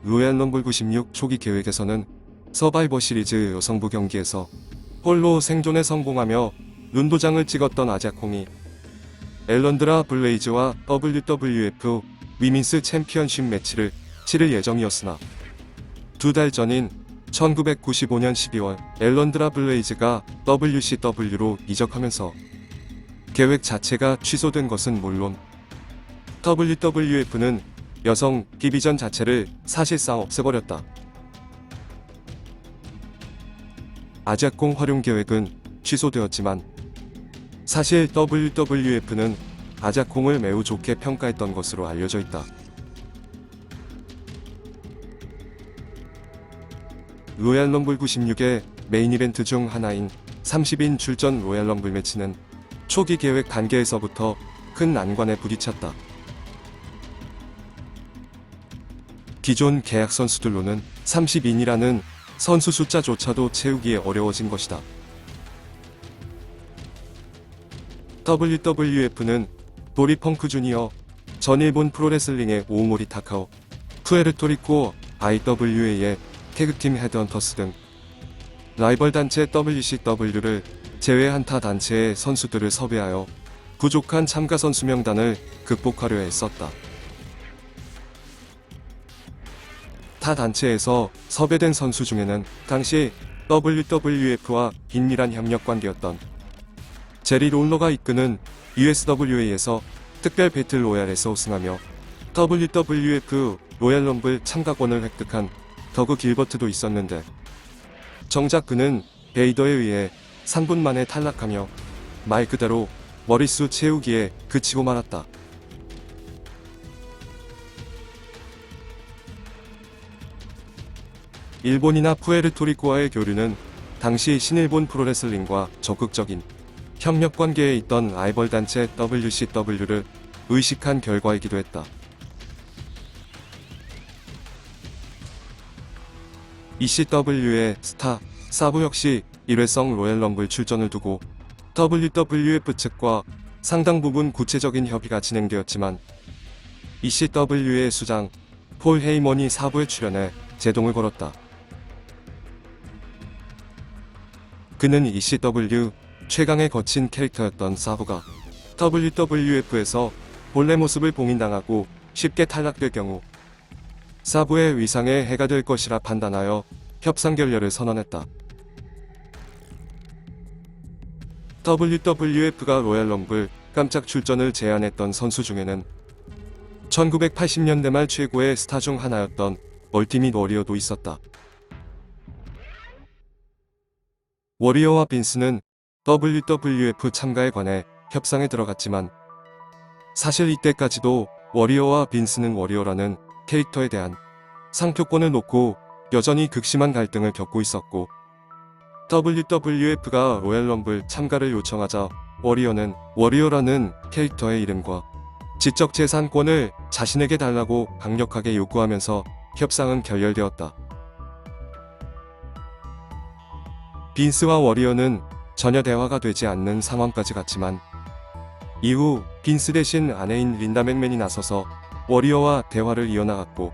로얄 럼블 96 초기 계획에서는 서바이버 시리즈 여성부 경기에서 홀로 생존에 성공하며 눈도장을 찍었던 아자콩이 엘런드라 블레이즈와 WWF 위민스 챔피언십 매치를 치를 예정이었으나 2달 전인 1995년 12월 엘런드라 블레이즈가 WCW로 이적하면서 계획 자체가 취소된 것은 물론 WWF는 여성 디비전 자체를 사실상 없애버렸다. 아자콩 활용 계획은 취소되었지만 사실 WWF는 아자콩을 매우 좋게 평가했던 것으로 알려져 있다. 로얄 럼블 96의 메인 이벤트 중 하나인 30인 출전 로얄 럼블 매치는 초기 계획 단계에서부터 큰 난관에 부딪혔다. 기존 계약 선수들로는 30인이라는 선수 숫자조차도 채우기에 어려워진 것이다. WWF는 도리 펑크 주니어, 전 일본 프로레슬링의 오모리 타카오, 푸에르토리코 IWA의 태그팀 헤드헌터스 등 라이벌 단체 WCW를 제외한 타 단체의 선수들을 섭외하여 부족한 참가 선수 명단을 극복하려 했었다. 타 단체에서 섭외된 선수 중에는 당시 WWF와 긴밀한 협력 관계였던 제리 롤러가 이끄는 USWA에서 특별 배틀 로얄에서 우승하며 WWF 로얄 럼블 참가권을 획득한 더그 길버트도 있었는데 정작 그는 베이더에 의해 3분 만에 탈락하며 말 그대로 머릿수 채우기에 그치고 말았다. 일본이나 푸에르토리코와의 교류는 당시 신일본 프로레슬링과 적극적인 협력 관계에 있던 라이벌 단체 WCW를 의식한 결과이기도 했다. ECW의 스타, 사부 역시 일회성 로얄 럼블 출전을 두고 WWF 측과 상당 부분 구체적인 협의가 진행되었지만 ECW의 수장 폴 헤이먼이 사부에 출연해 제동을 걸었다. 그는 ECW 최강의 거친 캐릭터였던 사부가 WWF에서 본래 모습을 봉인당하고 쉽게 탈락될 경우 사부의 위상에 해가 될 것이라 판단하여 협상 결렬을 선언했다. WWF가 로얄 럼블 깜짝 출전을 제안했던 선수 중에는 1980년대 말 최고의 스타 중 하나였던 얼티밋 워리어도 있었다. 워리어와 빈스는 WWF 참가에 관해 협상에 들어갔지만 사실 이때까지도 워리어와 빈스는 워리어라는 캐릭터에 대한 상표권을 놓고 여전히 극심한 갈등을 겪고 있었고 WWF가 로얄 럼블 참가를 요청하자 워리어는 워리어라는 캐릭터의 이름과 지적 재산권을 자신에게 달라고 강력하게 요구하면서 협상은 결렬되었다. 빈스와 워리어는 전혀 대화가 되지 않는 상황까지 갔지만 이후 빈스 대신 아내인 린다 맥맨이 나서서 워리어와 대화를 이어나갔고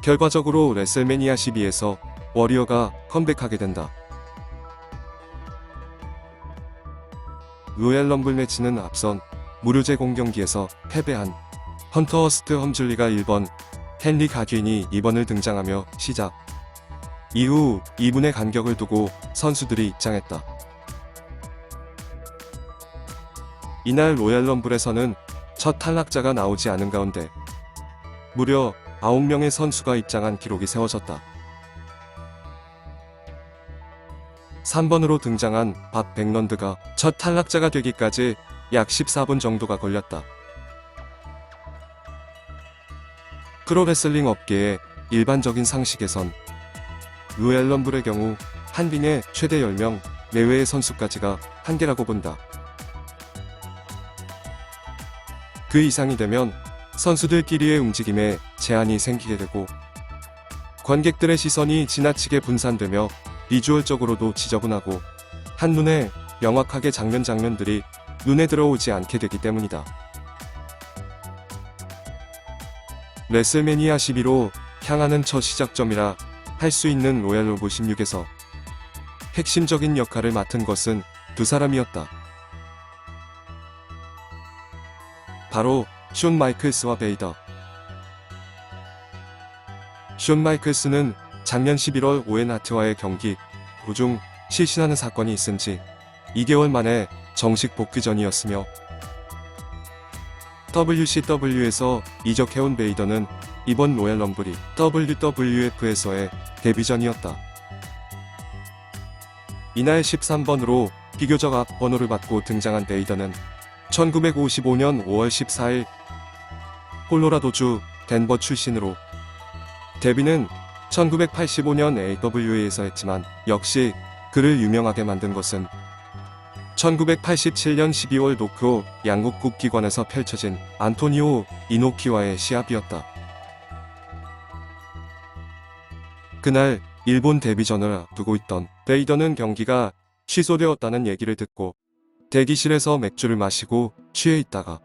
결과적으로 레슬매니아 12에서 워리어가 컴백하게 된다. 로얄 럼블 매치는 앞선 무료 제공 경기에서 패배한 헌터 허스트 험즐리가 1번, 헨리 가귄이 2번을 등장하며 시작. 이후 2분의 간격을 두고 선수들이 입장했다. 이날 로얄 럼블에서는 첫 탈락자가 나오지 않은 가운데 무려 9명의 선수가 입장한 기록이 세워졌다. 3번으로 등장한 밥 백런드가 첫 탈락자가 되기까지 약 14분 정도가 걸렸다. 프로레슬링 업계의 일반적인 상식에선 로얄 럼블의 경우 한 빙에 최대 10명 내외의 선수까지가 한계라고 본다. 그 이상이 되면 선수들끼리의 움직임에 제한이 생기게 되고 관객들의 시선이 지나치게 분산되며 비주얼적으로도 지저분하고 한눈에 명확하게 장면들이 눈에 들어오지 않게 되기 때문이다. 레슬매니아 12로 향하는 첫 시작점이라 할 수 있는 로얄 럼블 16에서 핵심적인 역할을 맡은 것은 두 사람이었다. 바로 숀 마이클스와 베이더. 숀 마이클스는 작년 11월 오웬 하트와의 경기 도중 실신하는 사건이 있은 지 2개월 만에 정식 복귀 전이었으며 WCW에서 이적해온 베이더는 이번 로얄 럼블이 WWF에서의 데뷔전이었다. 이날 13번으로 비교적 앞 번호를 받고 등장한 베이더는 1955년 5월 14일 콜로라도주 덴버 출신으로 데뷔는 1985년 AWA에서 했지만 역시 그를 유명하게 만든 것은 1987년 12월 도쿄 양국국 기관에서 펼쳐진 안토니오 이노키와의 시합이었다. 그날 일본 데뷔전을 앞두고 있던 베이더는 경기가 취소되었다는 얘기를 듣고 대기실에서 맥주를 마시고 취해 있다가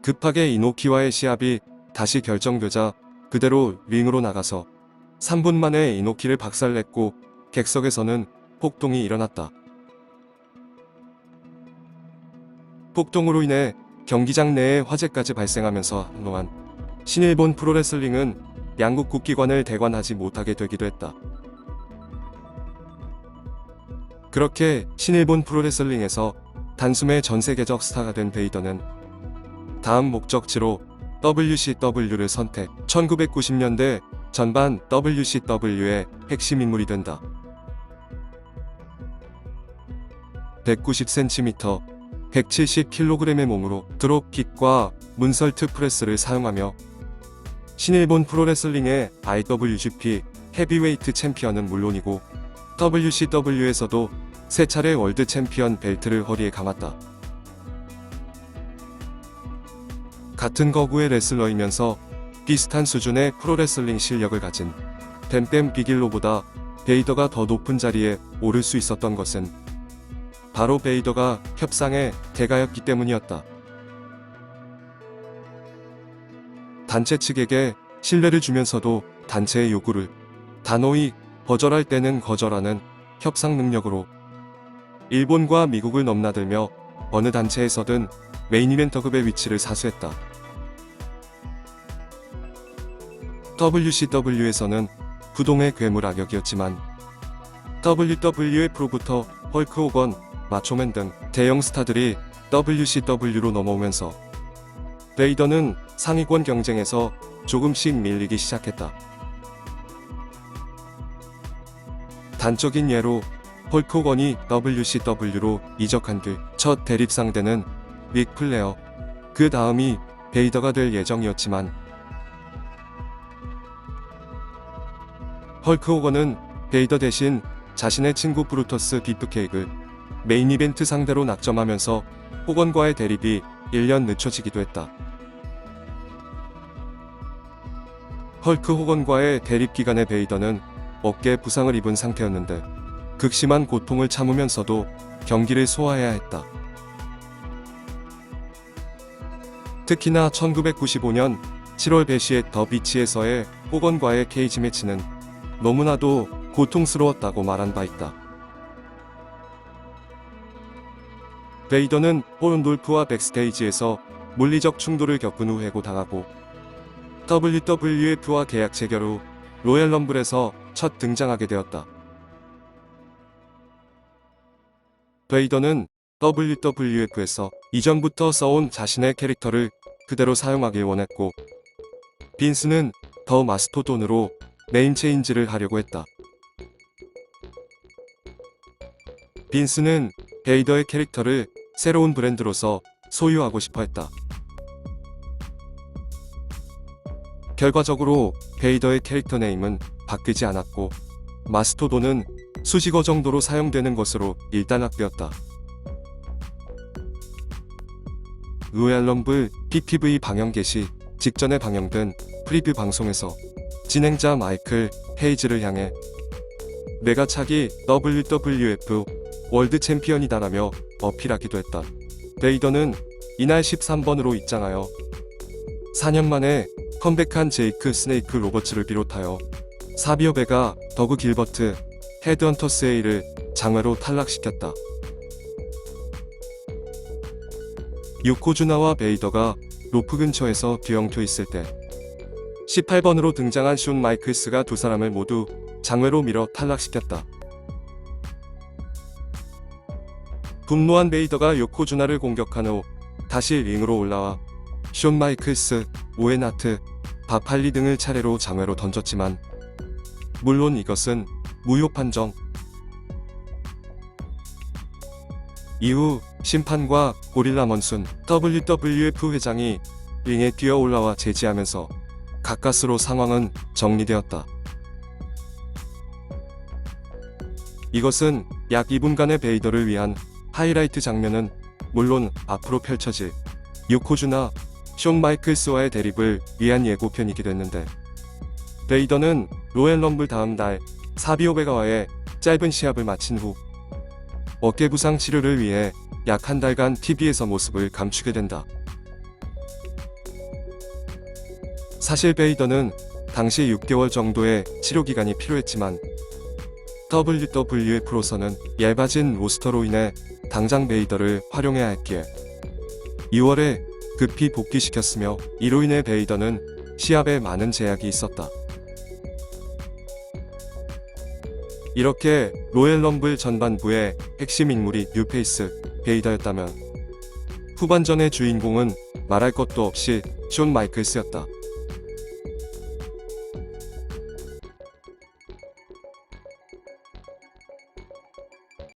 급하게 이노키와의 시합이 다시 결정되자 그대로 링으로 나가서 3분 만에 이노키를 박살냈고 객석에서는 폭동이 일어났다. 폭동으로 인해 경기장 내에 화재까지 발생하면서 한동안 신일본 프로레슬링은 양국 국기관을 대관하지 못하게 되기도 했다. 그렇게 신일본 프로레슬링에서 단숨에 전세계적 스타가 된 베이더는 다음 목적지로 WCW를 선택. 1990년대 전반 WCW의 핵심 인물이 된다. 190cm, 170kg의 몸으로 드롭킥과 문설트 프레스를 사용하며 신일본 프로레슬링의 IWGP 헤비웨이트 챔피언은 물론이고 WCW에서도 3차례 월드 챔피언 벨트를 허리에 감았다. 같은 거구의 레슬러이면서 비슷한 수준의 프로레슬링 실력을 가진 뱀뱀 비길로보다 베이더가 더 높은 자리에 오를 수 있었던 것은 바로 베이더가 협상의 대가였기 때문이었다. 단체 측에게 신뢰를 주면서도 단체의 요구를 단호히 거절할 때는 거절하는 협상 능력으로 일본과 미국을 넘나들며 어느 단체에서든 메인 이벤터급의 위치를 사수했다. WCW에서는 부동의 괴물 악역이었지만 WWF로부터 헐크 호건, 마초맨 등 대형 스타들이 WCW로 넘어오면서 베이더는 상위권 경쟁에서 조금씩 밀리기 시작했다. 단적인 예로 헐크 호건이 WCW로 이적한 뒤 첫 대립 상대는 릭 플레어, 그 다음이 베이더가 될 예정이었지만 헐크 호건은 베이더 대신 자신의 친구 브루터스 비프케이크를 메인 이벤트 상대로 낙점하면서 호건과의 대립이 1년 늦춰지기도 했다. 헐크 호건과의 대립 기간에 베이더는 어깨 부상을 입은 상태였는데 극심한 고통을 참으면서도 경기를 소화해야 했다. 특히나 1995년 7월 배시의 더 비치에서의 호건과의 케이지 매치는 너무나도 고통스러웠다고 말한 바 있다. 베이더는 호른돌프와 백스테이지에서 물리적 충돌을 겪은 후 해고당하고 WWF와 계약 체결 후 로얄 럼블에서 첫 등장하게 되었다. 베이더는 WWF에서 이전부터 써온 자신의 캐릭터를 그대로 사용하길 원했고 빈스는 더 마스토돈으로 네임 체인지를 하려고 했다. 빈스는 베이더의 캐릭터를 새로운 브랜드로서 소유하고 싶어 했다. 결과적으로 베이더의 캐릭터 네임은 바뀌지 않았고 마스토돈은 수식어 정도로 사용되는 것으로 일단락되었다. 로얄 럼블 PPV 방영 개시 직전에 방영된 프리뷰 방송에서 진행자 마이클 헤이즈를 향해 내가 차기 WWF 월드 챔피언이다라며 어필하기도 했다. 베이더는 이날 13번으로 입장하여 4년 만에 컴백한 제이크 스네이크 로버츠를 비롯하여 사비오 베가, 더그 길버트, 헤드헌터스 A를 장외로 탈락시켰다. 요코즈나와 베이더가 로프 근처에서 뒤엉켜 있을 때 18번으로 등장한 숀 마이클스가 두 사람을 모두 장외로 밀어 탈락시켰다. 분노한 베이더가 요코즈나를 공격한 후 다시 링으로 올라와 숀 마이클스, 오웬 하트, 밥 할리 등을 차례로 장외로 던졌지만 물론 이것은 무효 판정. 이후 심판과 고릴라 먼순 WWF 회장이 링에 뛰어 올라와 제지하면서 가까스로 상황은 정리되었다. 이것은 약 2분간의 베이더를 위한 하이라이트 장면은 물론 앞으로 펼쳐질 요코즈나, 숀 마이클스와의 대립을 위한 예고편이기도 했는데, 베이더는 로얄 럼블 다음 날 사비오 베가와의 짧은 시합을 마친 후 어깨 부상 치료를 위해 약 한 달간 TV에서 모습을 감추게 된다. 사실 베이더는 당시 6개월 정도의 치료 기간이 필요했지만 WWF로서는 얇아진 로스터로 인해 당장 베이더를 활용해야 했기에 2월에 급히 복귀시켰으며, 이로 인해 베이더는 시합에 많은 제약이 있었다. 이렇게 로얄 럼블 전반부의 핵심 인물이 뉴페이스 베이더였다면 후반전의 주인공은 말할 것도 없이 숀 마이클스였다.